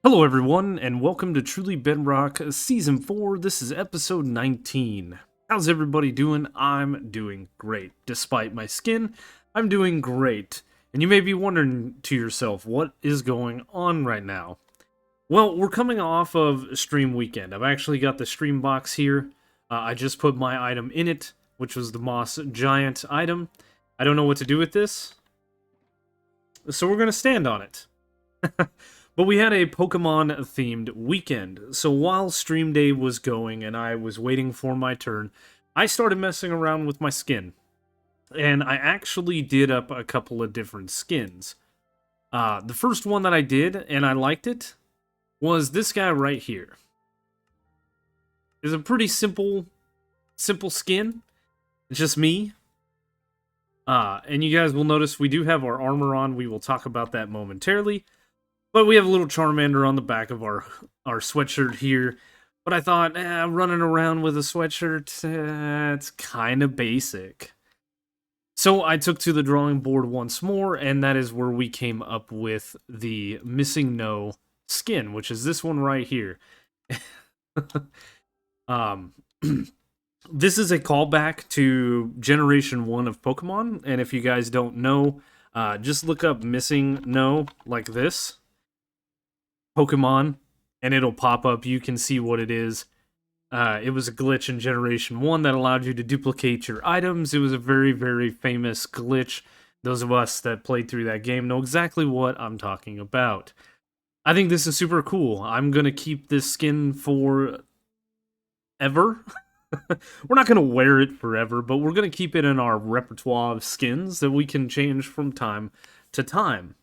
Hello, everyone, and welcome to Truly Bedrock Season 4. This is episode 19. How's everybody doing? I'm doing great. Despite my skin, I'm doing great. And you may be wondering to yourself, what is going on right now? Well, we're coming off of stream weekend. I've actually got the stream box here. I just put my item in it, which was the Moss Giant item. I don't know what to do with this, so we're going to stand on it. But we had a Pokemon-themed weekend, so while stream day was going and I was waiting for my turn, I started messing around with my skin. And I actually did up a couple of different skins. The first one that I did, and I liked it, was this guy right here. It's a pretty simple skin. It's just me. And you guys will notice we do have our armor on. We will talk about that momentarily. But we have a little Charmander on the back of our sweatshirt here. But I thought, running around with a sweatshirt, it's kind of basic. So I took to the drawing board once more, and that is where we came up with the Missing No skin, which is this one right here. This is a callback to Generation 1 of Pokemon, and if you guys don't know, just look up Missing No like this. Pokemon, and it'll pop up. You can see what it is. It was a glitch in Generation 1 that allowed you to duplicate your items. It was a very, very famous glitch. Those of us that played through that game know exactly what I'm talking about. I think this is super cool. I'm going to keep this skin for ever. We're not going to wear it forever, but we're going to keep it in our repertoire of skins that we can change from time to time.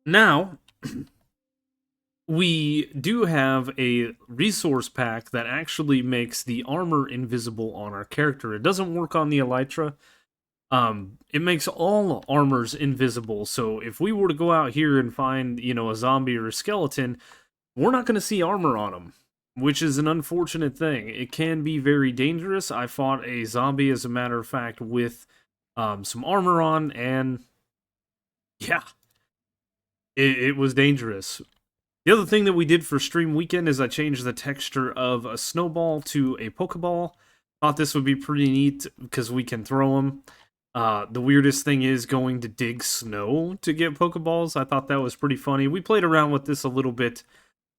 Now, we do have a resource pack that actually makes the armor invisible on our character. It doesn't work on the Elytra. It makes all armors invisible, so if we were to go out here and find, a zombie or a skeleton, we're not going to see armor on them, which is an unfortunate thing. It can be very dangerous. I fought a zombie, as a matter of fact, with some armor on, and yeah. It was dangerous. The other thing that we did for stream weekend is I changed the texture of a snowball to a Pokeball. Thought this would be pretty neat because we can throw them. The weirdest thing is going to dig snow to get Pokeballs. I thought that was pretty funny. We played around with this a little bit.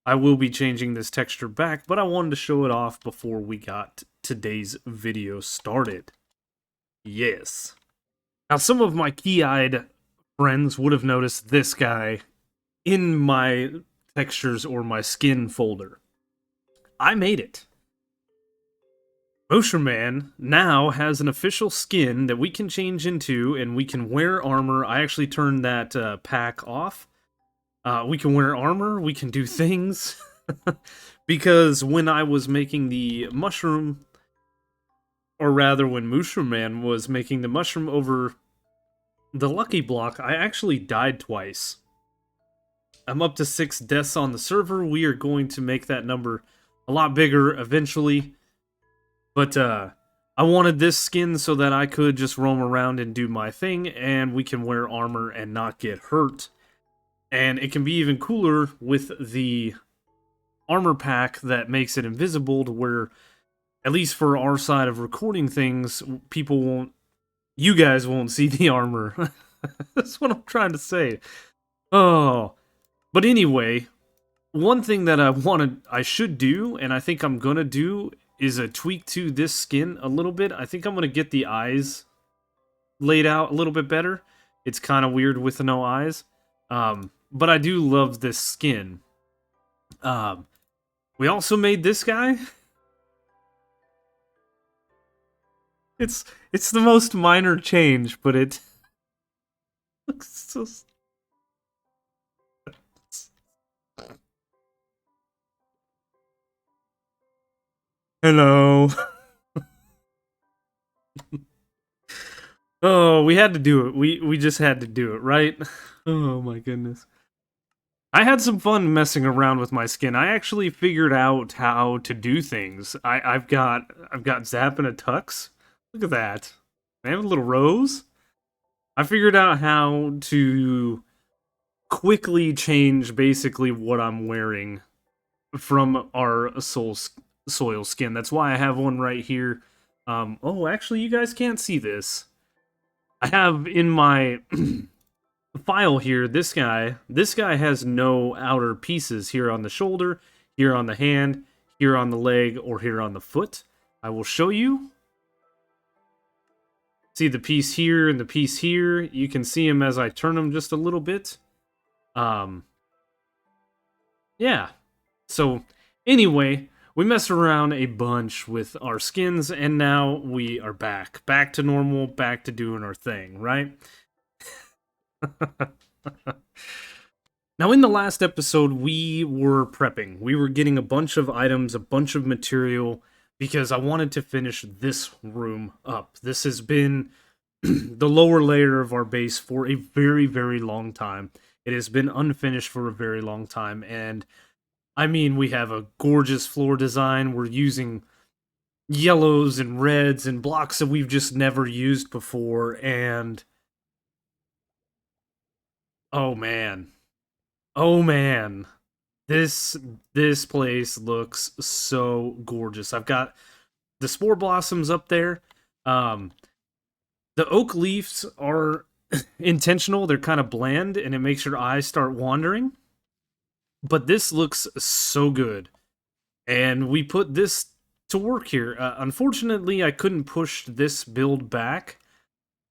I will be changing this texture back, but I wanted to show it off before we got today's video started. Yes. Now, some of my key-eyed friends would have noticed this guy in my textures or my skin folder. I made it. Motion now has an official skin that we can change into, and we can wear armor. I actually turned that pack off. We can wear armor, we can do things. Because when I was making the mushroom, or rather when Mushroom Man was making the mushroom over the lucky block, I actually died twice. I'm up to 6 deaths on the server. We are going to make that number a lot bigger eventually. But I wanted this skin so that I could just roam around and do my thing, and we can wear armor and not get hurt. And it can be even cooler with the armor pack that makes it invisible, to where, at least for our side of recording things, you guys won't see the armor. That's what I'm trying to say. Oh. But anyway, one thing that I should do, and I think I'm gonna do, is a tweak to this skin a little bit. I think I'm gonna get the eyes laid out a little bit better. It's kind of weird with no eyes. But I do love this skin. We also made this guy. It's the most minor change, but it looks so... Hello. Oh, we had to do it. We just had to do it, right? Oh my goodness. I had some fun messing around with my skin. I actually figured out how to do things. I've got Zap and a Tux. Look at that. I have a little rose. I figured out how to quickly change basically what I'm wearing from our soil skin. That's why I have one right here. Oh, actually, you guys can't see this. I have in my file here, this guy. This guy has no outer pieces here on the shoulder, here on the hand, here on the leg, or here on the foot. I will show you. See the piece here and the piece here. You can see them as I turn them just a little bit. Yeah. So, anyway, we messed around a bunch with our skins, and now we are back. Back to normal, back to doing our thing, right? Now, in the last episode, we were prepping. We were getting a bunch of items, a bunch of material, because I wanted to finish this room up. This has been the lower layer of our base for a very, very long time. It has been unfinished for a very long time, and I mean, we have a gorgeous floor design. We're using yellows and reds and blocks that we've just never used before, and oh man. Oh man. This place looks so gorgeous. I've got the spore blossoms up there. The oak leaves are intentional. They're kind of bland, and it makes your eyes start wandering. But this looks so good. And we put this to work here. Unfortunately, I couldn't push this build back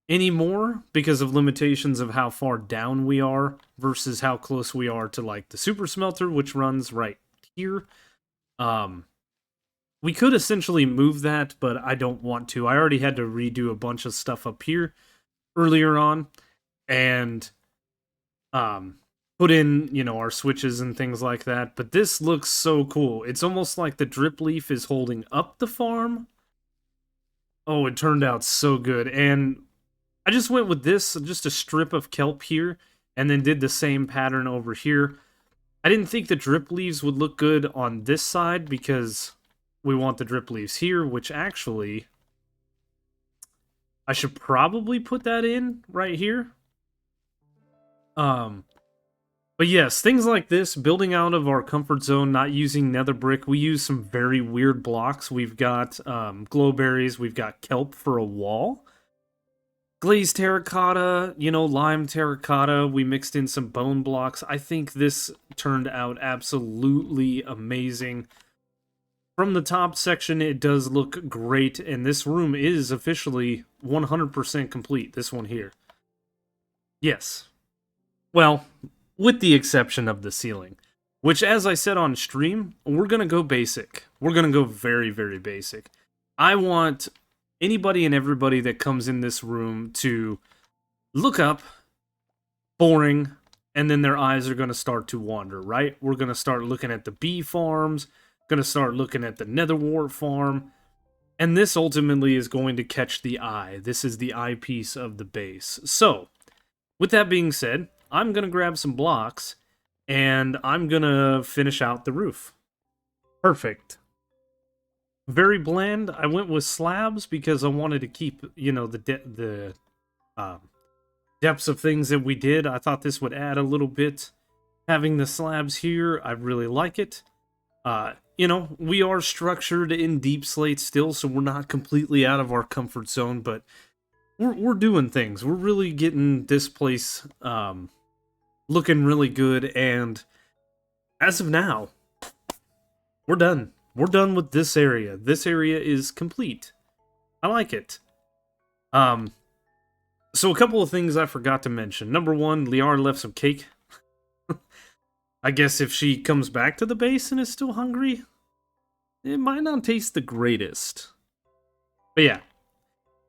anymore because of limitations of how far down we are versus how close we are to like the super smelter, which runs right here. We could essentially move that, but I don't want to. I already had to redo a bunch of stuff up here earlier on, and put in, you know, our switches and things like that. But this looks so cool. It's almost like the drip leaf is holding up the farm. Oh, it turned out so good. And I just went with this, just a strip of kelp here, and then did the same pattern over here. I didn't think the drip leaves would look good on this side because we want the drip leaves here, which actually I should probably put that in right here. But yes, things like this, building out of our comfort zone, not using nether brick. We use some very weird blocks. We've got glowberries, we've got kelp for a wall. Glazed terracotta, you know, lime terracotta. We mixed in some bone blocks. I think this turned out absolutely amazing. From the top section, it does look great, and this room is officially 100% complete, this one here. Yes. Well, with the exception of the ceiling, which, as I said on stream, we're going to go basic. We're going to go very, very basic. I want anybody and everybody that comes in this room to look up, boring, and then their eyes are going to start to wander, right? We're going to start looking at the bee farms, going to start looking at the netherwart farm, and this ultimately is going to catch the eye. This is the eyepiece of the base. So, with that being said, I'm going to grab some blocks, and I'm going to finish out the roof. Perfect. Very bland. I went with slabs because I wanted to keep, you know, the depths of things that we did. I thought this would add a little bit. Having the slabs here, I really like it. You know, we are structured in deep slate still, so we're not completely out of our comfort zone, but we're doing things. We're really getting this place looking really good, and as of now, we're done. We're done with this area. This area is complete. I like it. So a couple of things I forgot to mention. Number one, Liara left some cake. I guess if she comes back to the base and is still hungry, it might not taste the greatest. But yeah,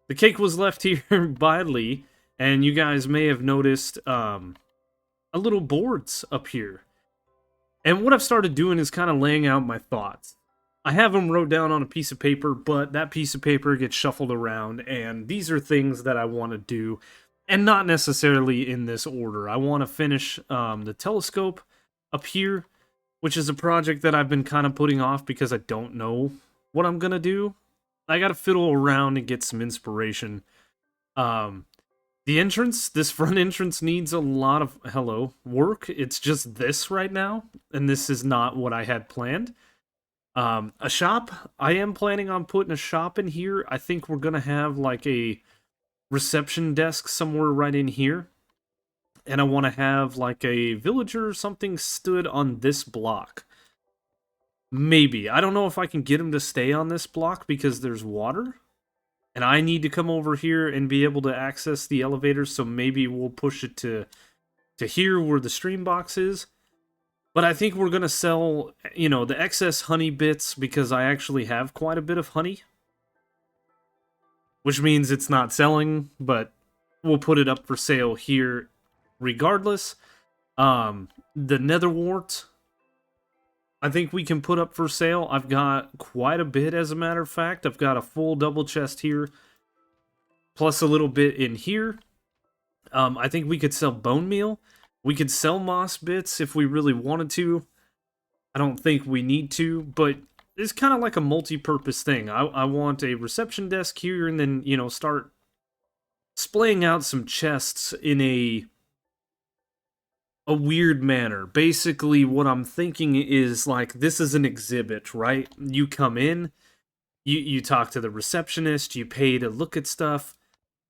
the cake was left here by Lee, and you guys may have noticed a little boards up here. And what I've started doing is kind of laying out my thoughts. I have them wrote down on a piece of paper, but that piece of paper gets shuffled around, and these are things that I want to do, and not necessarily in this order. I want to finish the telescope up here, which is a project that I've been kind of putting off because I don't know what I'm going to do. I got to fiddle around and get some inspiration. The entrance, this front entrance needs a lot of, work. It's just this right now, and this is not what I had planned. A shop, I am planning on putting a shop in here. I think we're gonna have like a reception desk somewhere right in here. And I want to have like a villager or something stood on this block. Maybe. I don't know if I can get him to stay on this block because there's water. And I need to come over here and be able to access the elevator, so maybe we'll push it to here where the stream box is. But I think we're going to sell, the excess honey bits because I actually have quite a bit of honey. Which means it's not selling, but we'll put it up for sale here regardless. The netherwort, I think we can put up for sale. I've got quite a bit, as a matter of fact. I've got a full double chest here, plus a little bit in here. I think we could sell bone meal. We could sell moss bits if we really wanted to. I don't think we need to, but it's kind of like a multi-purpose thing. I want a reception desk here, and then, start splaying out some chests in a weird manner. Basically, what I'm thinking is, like, this is an exhibit, right? You come in, you talk to the receptionist, you pay to look at stuff.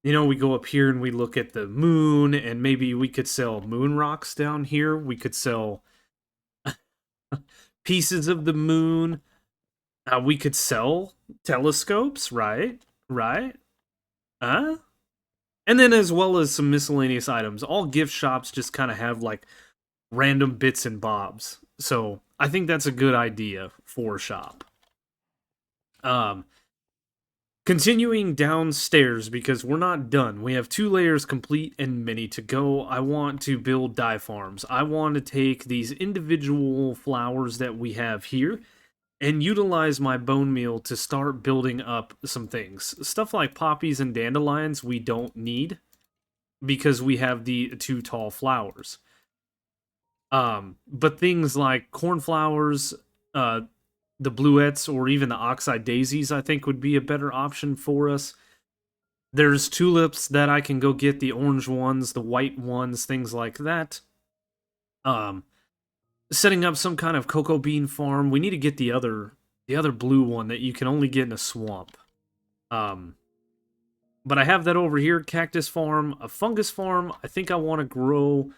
We go up here and we look at the moon, and maybe we could sell moon rocks down here. We could sell pieces of the moon. We could sell telescopes, right? Right? Huh? And then as well as some miscellaneous items. All gift shops just kind of have, like, random bits and bobs. So I think that's a good idea for a shop. Continuing downstairs, because we're not done. We have 2 layers complete and many to go. I want to build dye farms. I want to take these individual flowers that we have here and utilize my bone meal to start building up some things. Stuff like poppies and dandelions we don't need because we have the 2 tall flowers. But things like cornflowers, the bluettes, or even the oxeye daisies, I think would be a better option for us. There's tulips that I can go get, the orange ones, the white ones, things like that. Setting up some kind of cocoa bean farm. We need to get the other blue one that you can only get in a swamp. But I have that over here, cactus farm, a fungus farm. I think I want to grow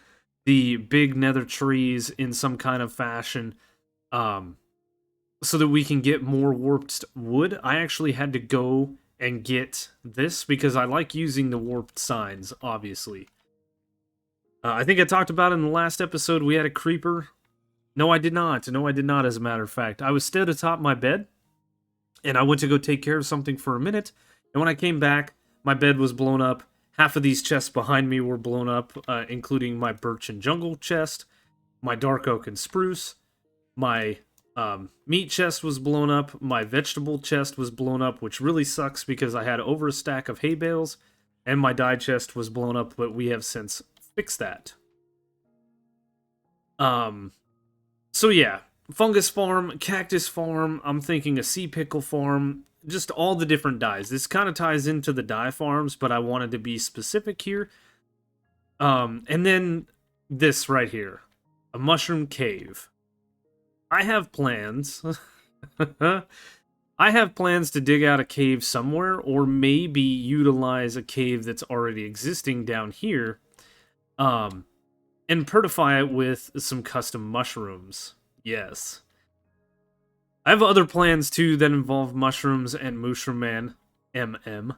the big nether trees in some kind of fashion. So that we can get more warped wood. I actually had to go and get this because I like using the warped signs, obviously. I think I talked about it in the last episode. We had a creeper. No, I did not. No, I did not, as a matter of fact. I was stood atop my bed, and I went to go take care of something for a minute. And when I came back, my bed was blown up. Half of these chests behind me were blown up, including my birch and jungle chest, my dark oak and spruce, my meat chest was blown up, my vegetable chest was blown up, which really sucks because I had over a stack of hay bales, and my dye chest was blown up, but we have since fixed that. So yeah, fungus farm, cactus farm, I'm thinking a sea pickle farm, just all the different dyes. This kind of ties into the dye farms, but I wanted to be specific here. And then this right here, a mushroom cave. I have plans. I have plans to dig out a cave somewhere, or maybe utilize a cave that's already existing down here, and pertify it with some custom mushrooms. Yes. I have other plans too that involve mushrooms and Mushroom Man, MM,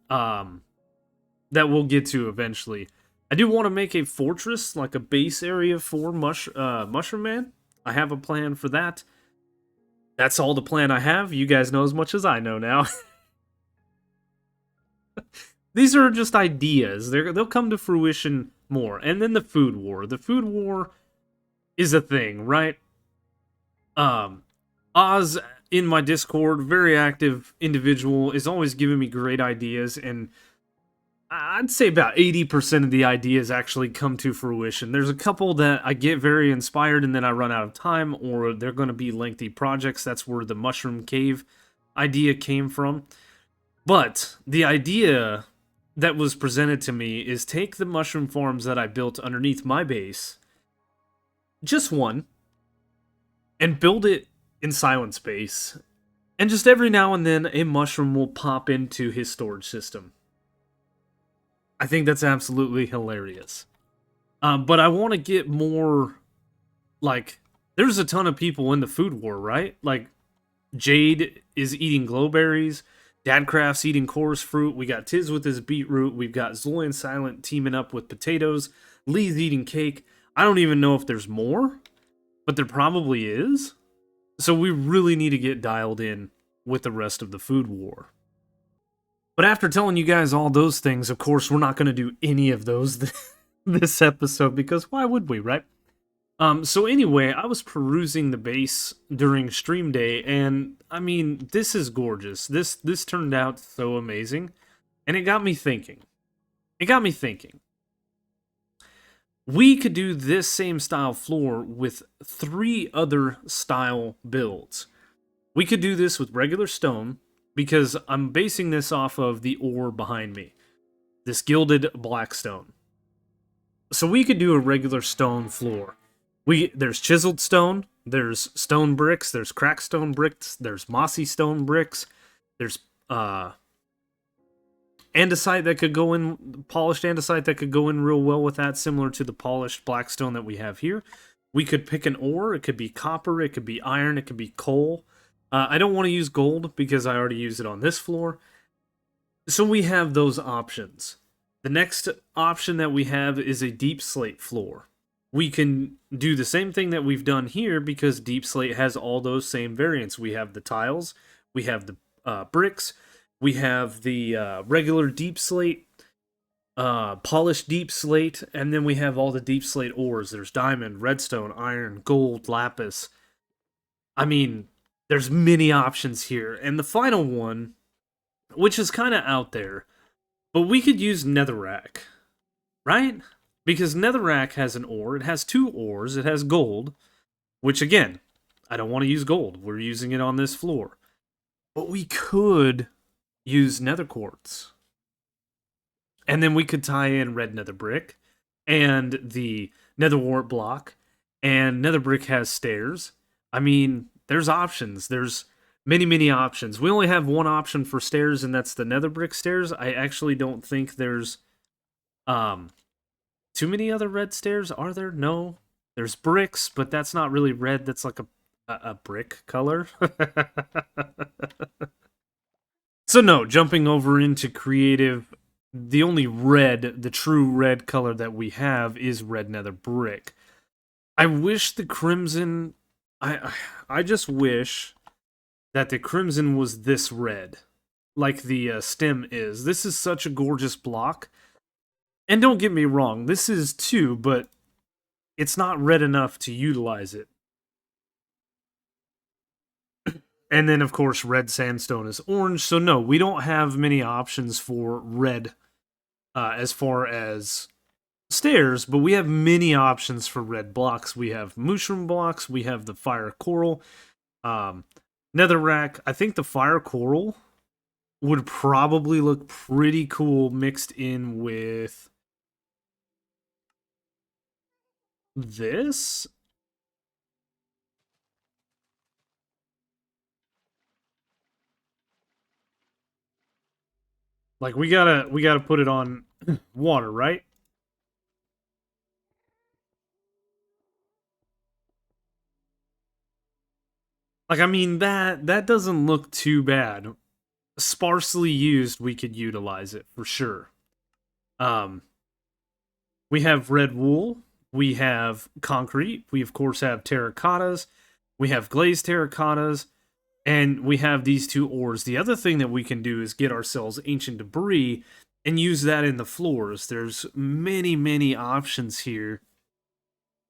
that we'll get to eventually. I do want to make a fortress, like a base area for Mushroom Man. I have a plan for that. That's all the plan I have. You guys know as much as I know now. These are just ideas. They'll come to fruition more. And then the food war. The food war is a thing, right? Oz in my Discord, very active individual, is always giving me great ideas, and I'd say about 80% of the ideas actually come to fruition. There's a couple that I get very inspired and then I run out of time, or they're going to be lengthy projects. That's where the Mushroom Cave idea came from. But the idea that was presented to me is take the mushroom farms that I built underneath my base, just one, and build it in silent space. And just every now and then, a mushroom will pop into his storage system. I think that's absolutely hilarious. But I want to get more, like, there's a ton of people in the food war, right? Like, Jade is eating glowberries, Dadcraft's eating chorus fruit, we got Tiz with his beetroot, we've got Zoy and Silent teaming up with potatoes, Lee's eating cake. I don't even know if there's more, but there probably is. So we really need to get dialed in with the rest of the food war. But after telling you guys all those things, of course, we're not going to do any of those this episode, because why would we, right? So anyway, I was perusing the base during stream day, and I mean, this is gorgeous. This turned out so amazing, and it got me thinking. We could do this same style floor with 3 other style builds. We could do this with regular stone, because I'm basing this off of the ore behind me, this gilded black stone. So we could do a regular stone floor. There's chiseled stone, there's stone bricks, there's cracked stone bricks, there's mossy stone bricks, there's andesite that could go in, polished andesite that could go in real well with that, similar to the polished black stone that we have here. We could pick an ore. It could be copper, it could be iron, it could be coal. I don't want to use gold because I already used it on this floor. So we have those options. The next option that we have is a deep slate floor. We can do the same thing that we've done here because deep slate has all those same variants. We have the tiles, we have the bricks, we have the regular deep slate, polished deep slate, and then we have all the deep slate ores. There's diamond, redstone, iron, gold, lapis. I mean, there's many options here. And the final one, which is kind of out there, but we could use netherrack, right? Because netherrack has an ore. It has 2 ores. It has gold, which again, I don't want to use gold. We're using it on this floor. But we could use nether quartz. And then we could tie in red nether brick and the nether wart block. And nether brick has stairs. I mean, there's options. There's many, many options. We only have one option for stairs, and that's the nether brick stairs. I actually don't think there's too many other red stairs, are there? No. There's bricks, but that's not really red. That's like a brick color. So no, jumping over into creative, the only red, the true red color that we have is red nether brick. I wish the crimson, I just wish that the crimson was this red, like the stem is. This is such a gorgeous block. And don't get me wrong, this is too, but it's not red enough to utilize it. And then, of course, red sandstone is orange. So no, we don't have many options for red as far as stairs, but we have many options for red blocks. We have mushroom blocks. We have the fire coral. Netherrack. I think the fire coral would probably look pretty cool mixed in with this. Like we gotta put it on water, right? Like I mean that doesn't look too bad. Sparsely used, we could utilize it for sure. Um we have red wool, we have concrete, we of course have terracottas, we have glazed terracottas, and we have these 2 ores. The other thing that we can do is get ourselves ancient debris and use that in the floors. There's many, many options here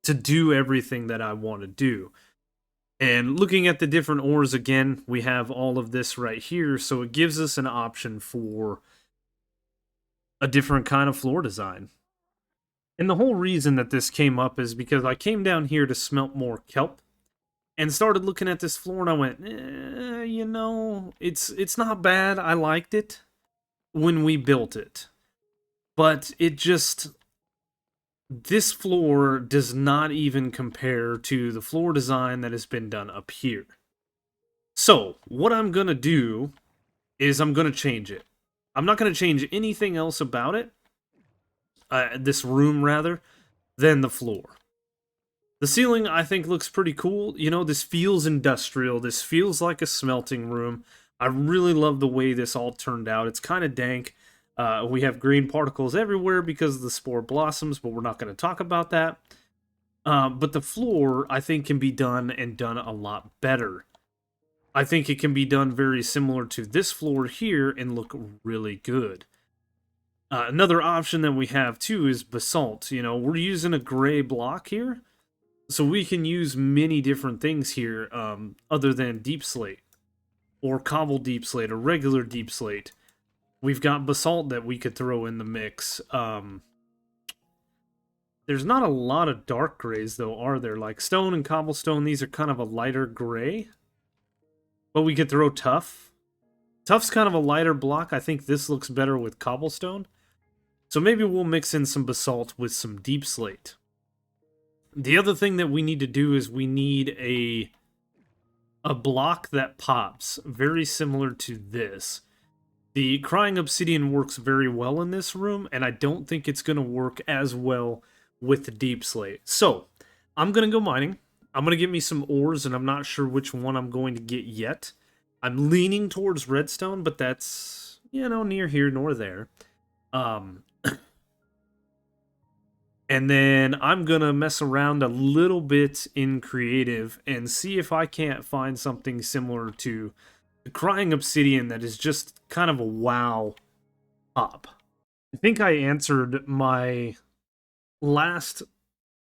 to do everything that I want to do. And looking at the different ores again, we have all of this right here, so it gives us an option for a different kind of floor design. And the whole reason that this came up is because I came down here to smelt more kelp and started looking at this floor and I went, you know, it's not bad. I liked it when we built it. But it just, this floor does not even compare to the floor design that has been done up here. So, what I'm going to do is I'm going to change it. I'm not going to change anything else about it, this room rather, than the floor. The ceiling, I think, looks pretty cool. You know, this feels industrial. This feels like a smelting room. I really love the way this all turned out. It's kind of dank. We have green particles everywhere because of the spore blossoms, but we're not going to talk about that. But the floor, I think, can be done and done a lot better. I think it can be done very similar to this floor here and look really good. Another option that we have, too, is basalt. You know, we're using a gray block here. So we can use many different things here, other than deep slate, or cobble deep slate, or regular deep slate. We've got basalt that we could throw in the mix. There's not a lot of dark grays, though, are there? Like stone and cobblestone, these are kind of a lighter gray. But we could throw tuff. Tuff's kind of a lighter block. I think this looks better with cobblestone. So maybe we'll mix in some basalt with some deep slate. The other thing that we need to do is we need a block that pops, very similar to this. The crying obsidian works very well in this room, and I don't think it's going to work as well with the deep slate. So, I'm going to go mining. I'm going to get me some ores, and I'm not sure which one I'm going to get yet. I'm leaning towards redstone, but that's, you know, near here nor there. And then I'm going to mess around a little bit in creative and see if I can't find something similar to the crying obsidian that is just kind of a wow pop. I think I answered my last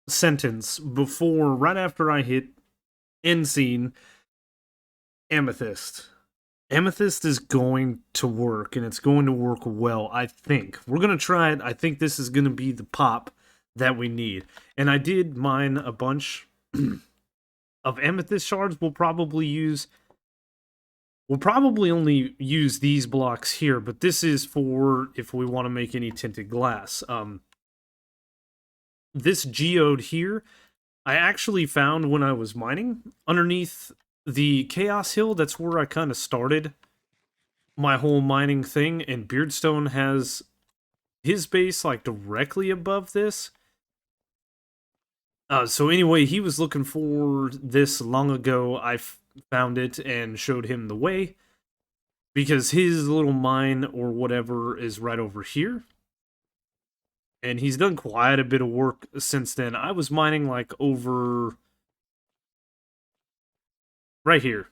sentence before, right after I hit end scene, amethyst. Amethyst is going to work, and it's going to work well, I think. We're going to try it. I think this is going to be the pop that we need. And I did mine a bunch of amethyst shards. We'll probably only use these blocks here, but this is for if we want to make any tinted glass. This geode here, I actually found when I was mining underneath the Chaos Hill. That's where I kind of started my whole mining thing, and Beardstone has his base like directly above this. So anyway, he was looking for this long ago. I found it and showed him the way, because his little mine or whatever is right over here. And he's done quite a bit of work since then. I was mining like over right here.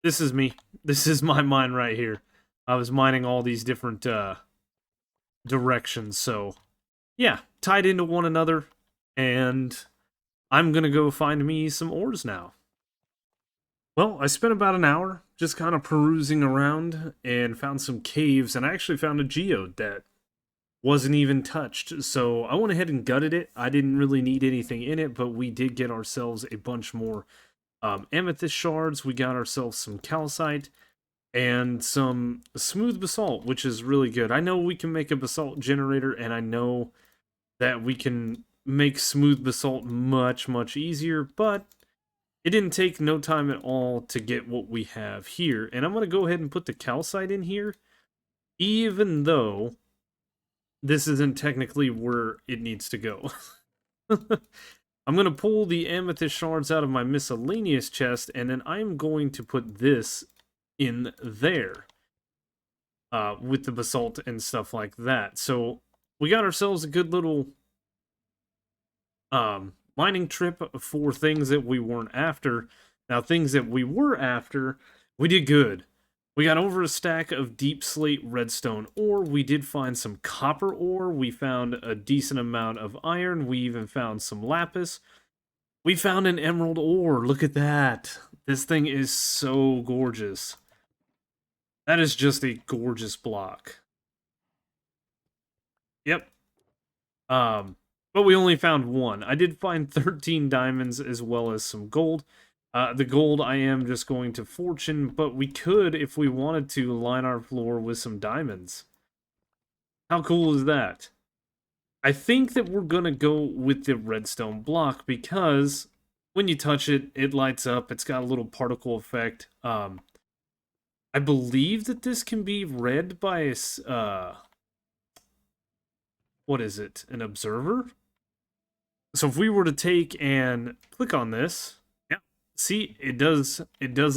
This is me. This is my mine right here. I was mining all these different directions. So yeah, tied into one another. And I'm going to go find me some ores now. Well, I spent about an hour just kind of perusing around and found some caves, and I actually found a geode that wasn't even touched. So I went ahead and gutted it. I didn't really need anything in it, but we did get ourselves a bunch more amethyst shards. We got ourselves some calcite and some smooth basalt, which is really good. I know we can make a basalt generator, and I know that we can make smooth basalt much, much easier, but it didn't take no time at all to get what we have here. And I'm going to go ahead and put the calcite in here, even though this isn't technically where it needs to go. I'm going to pull the amethyst shards out of my miscellaneous chest, and then I'm going to put this in there with the basalt and stuff like that. So we got ourselves a good little mining trip for things that we weren't after. Now, things that we were after, we did good. We got over a stack of deep slate redstone ore. We did find some copper ore. We found a decent amount of iron. We even found some lapis. We found an emerald ore. Look at that. This thing is so gorgeous. That is just a gorgeous block. Yep. But we only found one. I did find 13 diamonds as well as some gold. The gold I am just going to fortune, but we could, if we wanted to, line our floor with some diamonds. How cool is that? I think that we're gonna go with the redstone block because when you touch it, it lights up. It's got a little particle effect. I believe that this can be read by what is it? An observer? So if we were to take and click on this, yeah, see, it does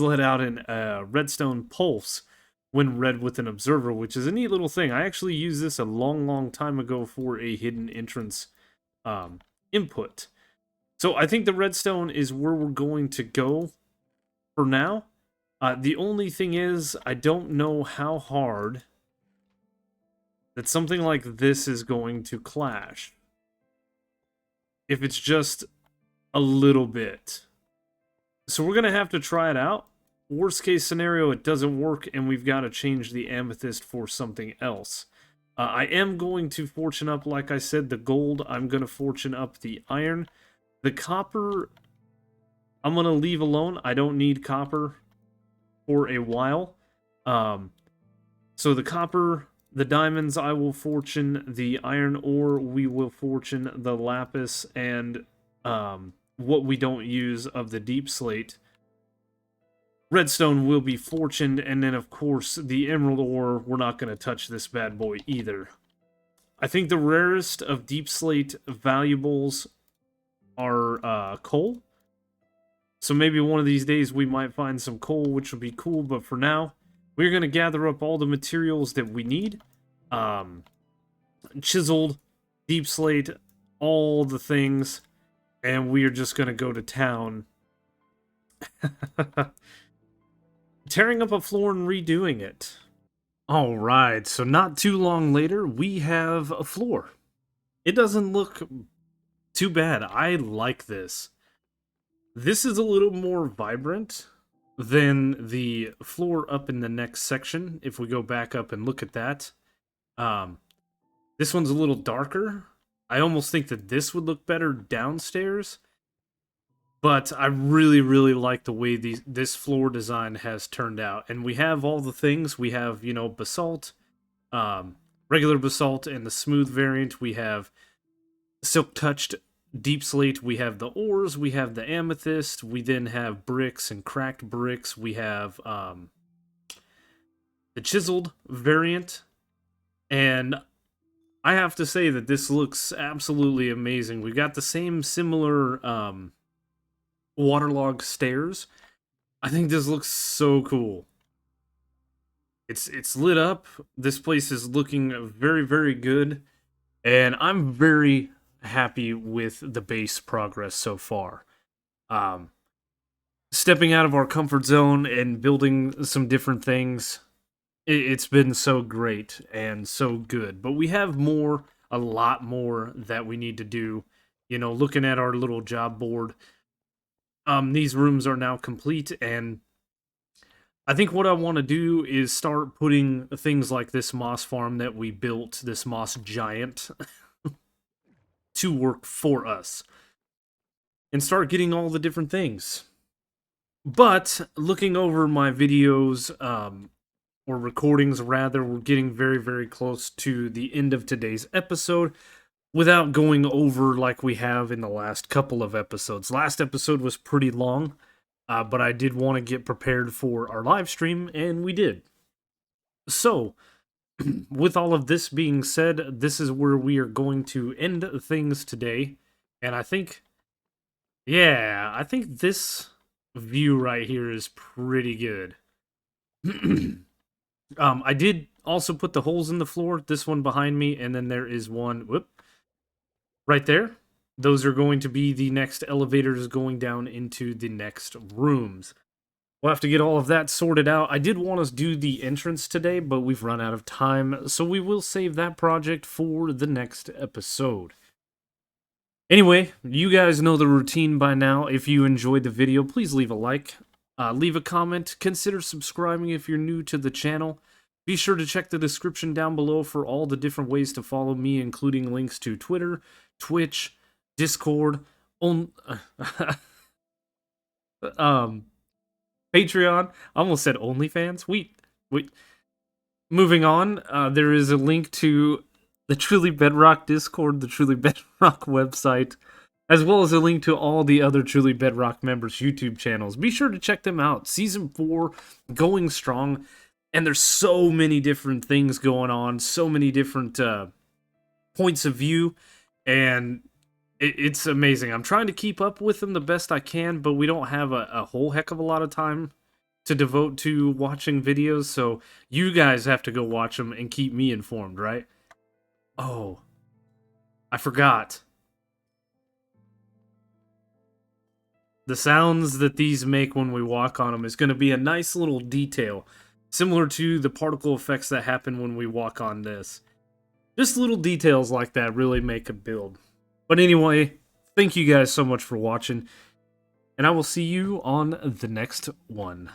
let out an redstone pulse when read with an observer, which is a neat little thing. I actually used this a long time ago for a hidden entrance um, input. So I think the redstone is where we're going to go for now. The only thing is, I don't know how hard that something like this is going to clash. If it's just a little bit. So we're going to have to try it out. Worst case scenario, it doesn't work and we've got to change the amethyst for something else. I am going to fortune up, like I said, the gold. I'm going to fortune up the iron. The copper, I'm going to leave alone. I don't need copper for a while. So the copper, the diamonds, I will fortune. The iron ore, we will fortune. The lapis and what we don't use of the deep slate. Redstone will be fortuned, and then of course the emerald ore, we're not going to touch this bad boy either. I think the rarest of deep slate valuables are coal. So maybe one of these days we might find some coal, which will be cool, but for now, we're going to gather up all the materials that we need. Chiseled, deep slate, all the things, and we are just going to go to town. Tearing up a floor and redoing it. Alright, so not too long later, we have a floor. It doesn't look too bad. I like this. This is a little more vibrant than the floor up in the next section, if we go back up and look at that. This one's a little darker. I almost think that this would look better downstairs. But I really like the way this floor design has turned out. And we have all the things. We have, basalt, regular basalt, and the smooth variant. We have silk-touched deep slate. We have the ores. We have the amethyst. We then have bricks and cracked bricks. We have the chiseled variant. And I have to say that this looks absolutely amazing. We've got the same similar waterlogged stairs. I think this looks so cool. It's lit up. This place is looking very good, and I'm very happy with the base progress so far. Stepping out of our comfort zone and building some different things, it's been so great and so good. But we have more, a lot more that we need to do. Looking at our little job board, these rooms are now complete, and I think what I want to do is start putting things like this moss farm that we built, this moss giant, to work for us. And start getting all the different things. But, looking over my videos, or recordings rather, we're getting very close to the end of today's episode. Without going over like we have in the last couple of episodes. Last episode was pretty long, but I did want to get prepared for our live stream, and we did. So, with all of this being said, this is where we are going to end things today. And I think this view right here is pretty good. I did also put the holes in the floor, this one behind me, and then there is one, right there. Those are going to be the next elevators going down into the next rooms. We'll have to get all of that sorted out. I did want to do the entrance today, but we've run out of time, so we will save that project for the next episode. Anyway, you guys know the routine by now. If you enjoyed the video, please leave a like, leave a comment, consider subscribing if you're new to the channel. Be sure to check the description down below for all the different ways to follow me, including links to Twitter, Twitch, Discord, Patreon. I almost said OnlyFans. Wait. Moving on, there is a link to the Truly Bedrock Discord, the Truly Bedrock website, as well as a link to all the other Truly Bedrock members' YouTube channels. Be sure to check them out. Season 4 going strong, and there's so many different things going on, so many different points of view, and it's amazing. I'm trying to keep up with them the best I can, but we don't have a whole heck of a lot of time to devote to watching videos, so you guys have to go watch them and keep me informed, right? Oh, I forgot. The sounds that these make when we walk on them is going to be a nice little detail, similar to the particle effects that happen when we walk on this. Just little details like that really make a build. But anyway, thank you guys so much for watching, and I will see you on the next one.